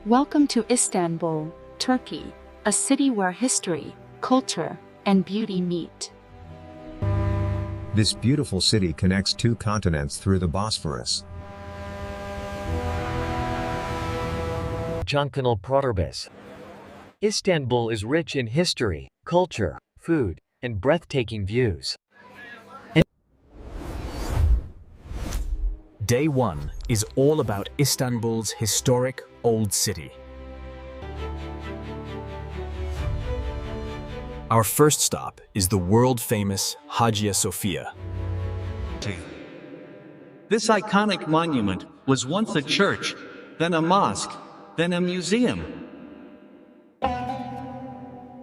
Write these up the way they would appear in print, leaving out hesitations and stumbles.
Welcome to Istanbul, Turkey, a city where history, culture, and beauty meet. This beautiful city connects two continents through the Bosphorus. Cankanal Protobis. Istanbul is rich in history, culture, food, and breathtaking views. Day 1 is all about Istanbul's historic Old City. Our first stop is the world-famous Hagia Sophia. This iconic monument was once a church, then a mosque, then a museum.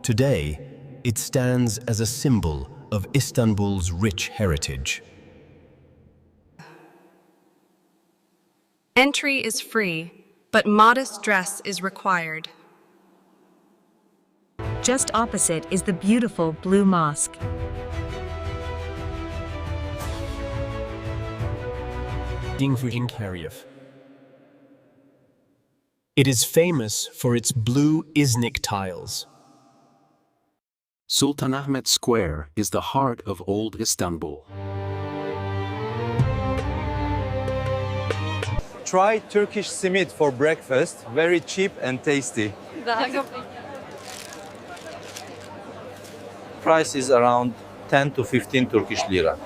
Today, it stands as a symbol of Istanbul's rich heritage. Entry is free, but modest dress is required. Just opposite is the beautiful Blue Mosque. It is famous for its blue Iznik tiles. Sultanahmet Square is the heart of Old Istanbul. Try Turkish simit for breakfast, very cheap and tasty. Price is around 10 to 15 Turkish lira.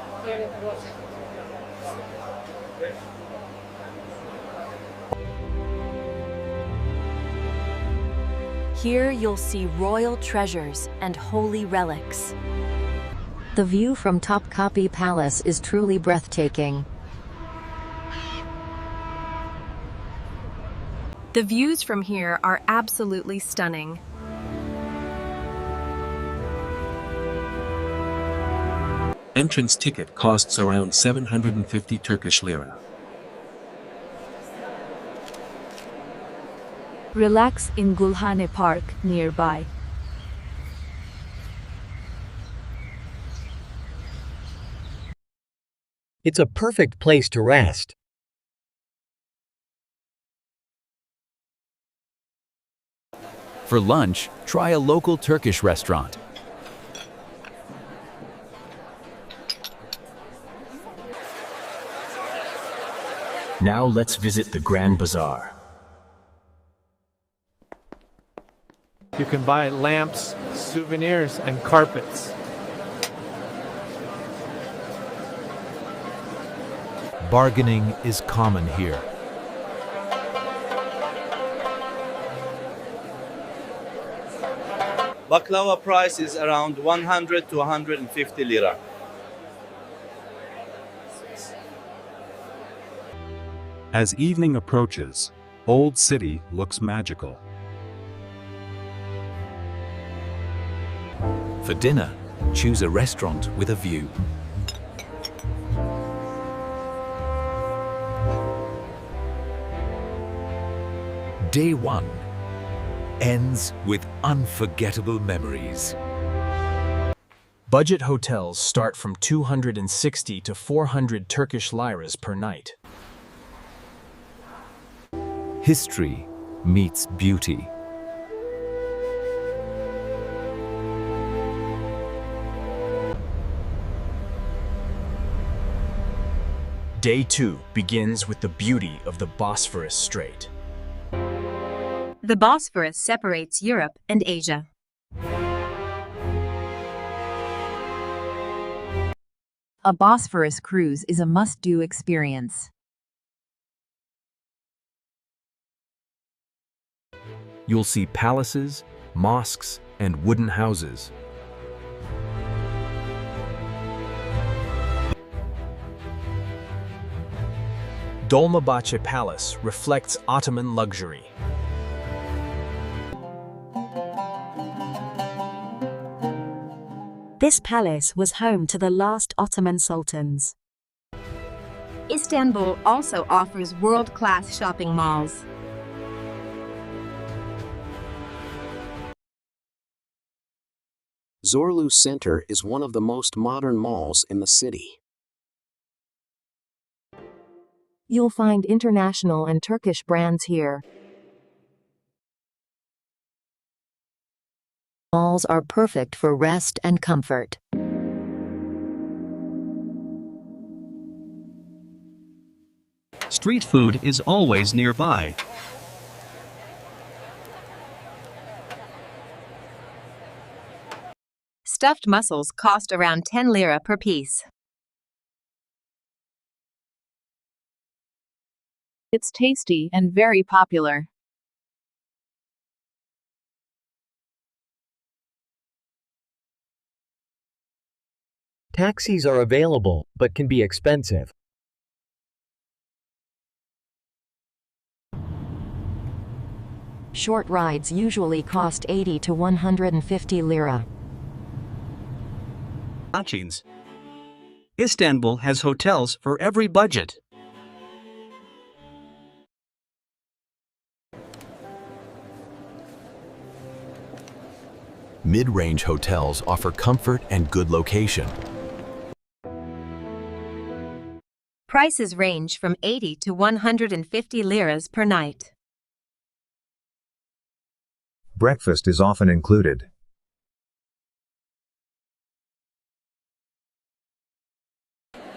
Here you'll see royal treasures and holy relics. The view from Topkapi Palace is truly breathtaking. The views from here are absolutely stunning. Entrance ticket costs around 750 Turkish lira. Relax in Gulhane Park nearby. It's a perfect place to rest. For lunch, try a local Turkish restaurant. Now let's visit the Grand Bazaar. You can buy lamps, souvenirs, and carpets. Bargaining is common here. Baklava price is around 100 to 150 lira. As evening approaches, Old City looks magical. For dinner, choose a restaurant with a view. Day 1 ends with unforgettable memories. Budget hotels start from 260 to 400 Turkish liras per night. History meets beauty. Day 2 begins with the beauty of the Bosphorus Strait. The Bosphorus separates Europe and Asia. A Bosphorus cruise is a must-do experience. You'll see palaces, mosques, and wooden houses. Dolmabahce Palace reflects Ottoman luxury. This palace was home to the last Ottoman sultans. Istanbul also offers world-class shopping malls. Zorlu Center is one of the most modern malls in the city. You'll find international and Turkish brands here. Malls are perfect for rest and comfort. Street food is always nearby. Stuffed mussels cost around 10 lira per piece. It's tasty and very popular. Taxis are available, but can be expensive. Short rides usually cost 80 to 150 lira. Lodgings. Istanbul has hotels for every budget. Mid-range hotels offer comfort and good location. Prices range from 80 to 150 liras per night. Breakfast is often included.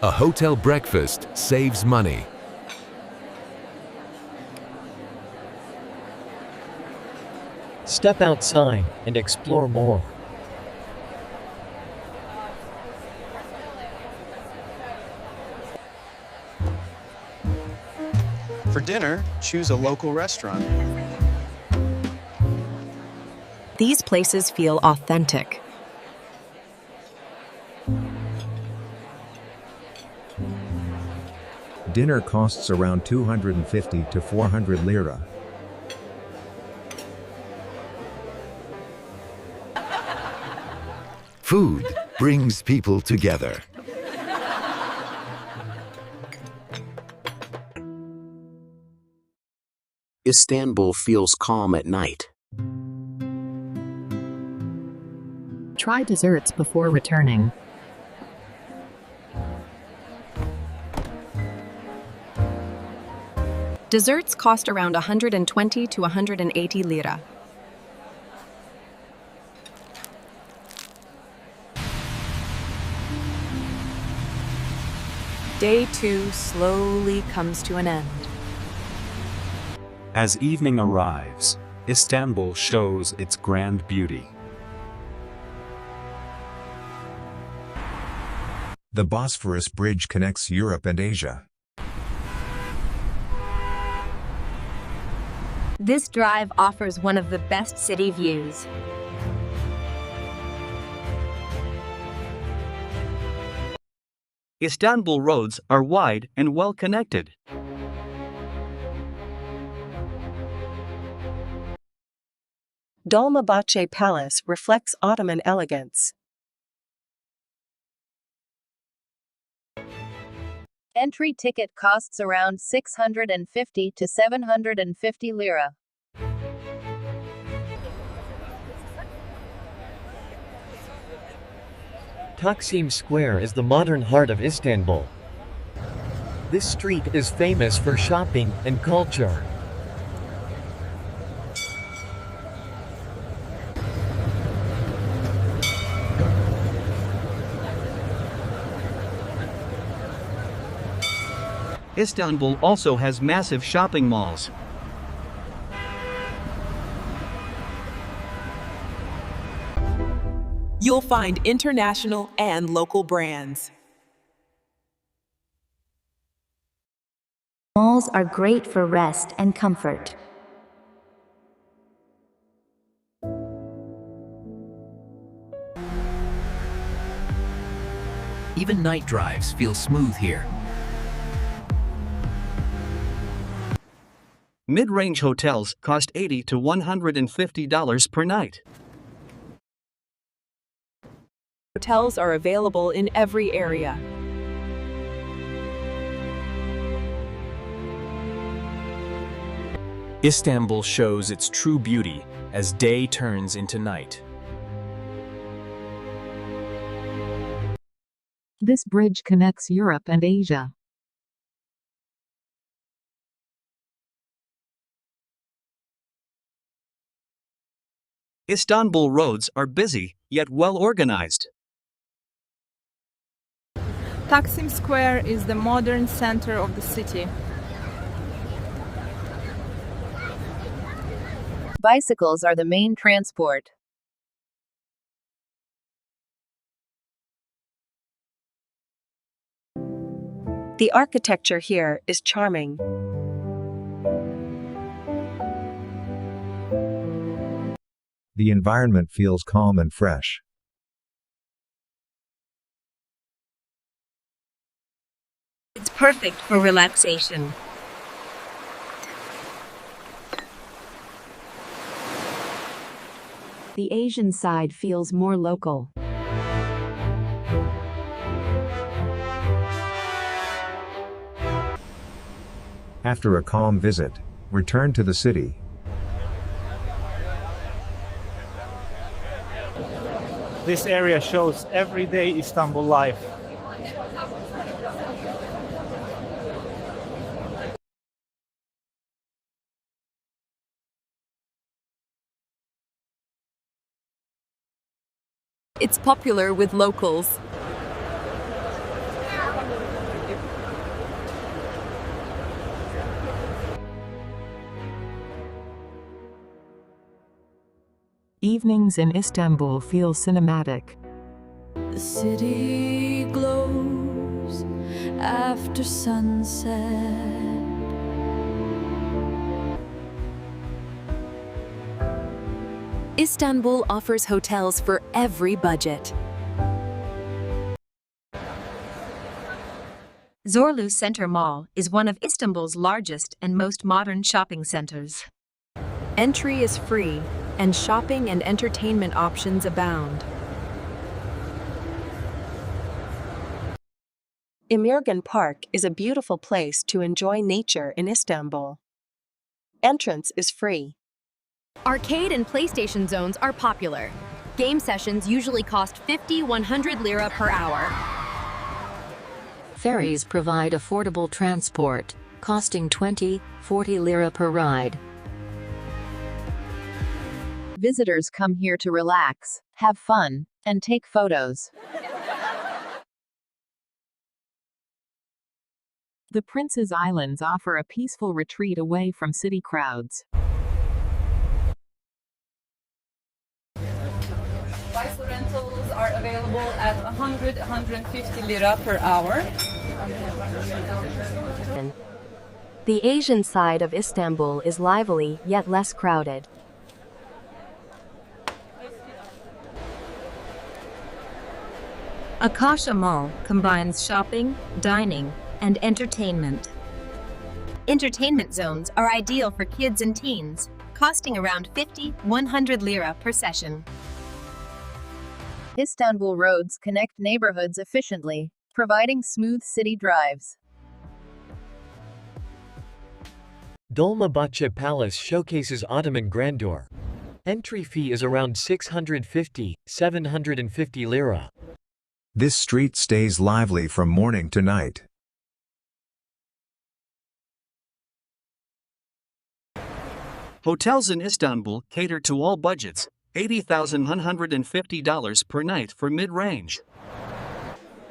A hotel breakfast saves money. Step outside and explore more. For dinner, choose a local restaurant. These places feel authentic. Dinner costs around 250 to 400 lira. Food brings people together. Istanbul feels calm at night. Try desserts before returning. Desserts cost around 120 to 180 lira. Day 2 slowly comes to an end. As evening arrives, Istanbul shows its grand beauty. The Bosphorus Bridge connects Europe and Asia. This drive offers one of the best city views. Istanbul roads are wide and well connected. Dolmabahce Palace reflects Ottoman elegance. Entry ticket costs around 650 to 750 lira. Taksim Square is the modern heart of Istanbul. This street is famous for shopping and culture. Istanbul also has massive shopping malls. You'll find international and local brands. Malls are great for rest and comfort. Even night drives feel smooth here. Mid-range hotels cost $80 to $150 per night. Hotels are available in every area. Istanbul shows its true beauty as day turns into night. This bridge connects Europe and Asia. Istanbul roads are busy, yet well organized. Taksim Square is the modern center of the city. Bicycles are the main transport. The architecture here is charming. The environment feels calm and fresh. It's perfect for relaxation. The Asian side feels more local. After a calm visit, return to the city. This area shows everyday Istanbul life. It's popular with locals. Evenings in Istanbul feel cinematic. The city glows after sunset. Istanbul offers hotels for every budget. Zorlu Center Mall is one of Istanbul's largest and most modern shopping centers. Entry is free, and shopping and entertainment options abound. Immergen Park is a beautiful place to enjoy nature in Istanbul. Entrance is free. Arcade and PlayStation zones are popular. Game sessions usually cost 50–100 lira per hour. Ferries provide affordable transport, costing 20–40 lira per ride. Visitors come here to relax, have fun, and take photos. The Prince's Islands offer a peaceful retreat away from city crowds. Bicycle rentals are available at 100–150 lira per hour. The Asian side of Istanbul is lively yet less crowded. Akasha Mall combines shopping, dining, and entertainment. Entertainment zones are ideal for kids and teens, costing around 50–100 lira per session. Istanbul roads connect neighborhoods efficiently, providing smooth city drives. Dolmabahce Palace showcases Ottoman grandeur. Entry fee is around 650–750 lira. This street stays lively from morning to night. Hotels in Istanbul cater to all budgets, $80,150 per night for mid-range.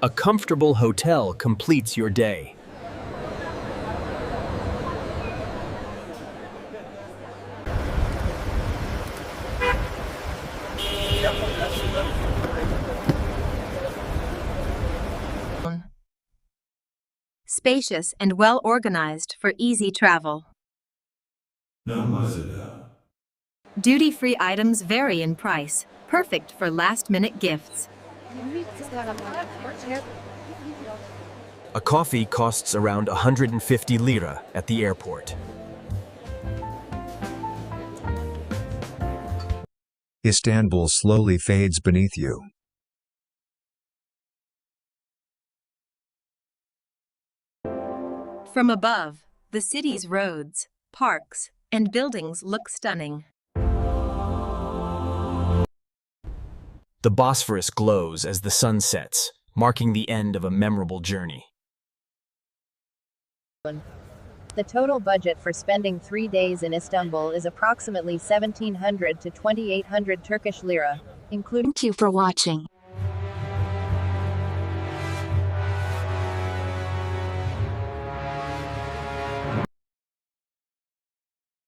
A comfortable hotel completes your day. Spacious and well organized for easy travel. Duty-free items vary in price, perfect for last-minute gifts. A coffee costs around 150 lira at the airport. Istanbul slowly fades beneath you. From above, the city's roads, parks, and buildings look stunning. The Bosphorus glows as the sun sets, marking the end of a memorable journey. The total budget for spending 3 days in Istanbul is approximately 1,700 to 2,800 Turkish lira, including. Thank you for watching.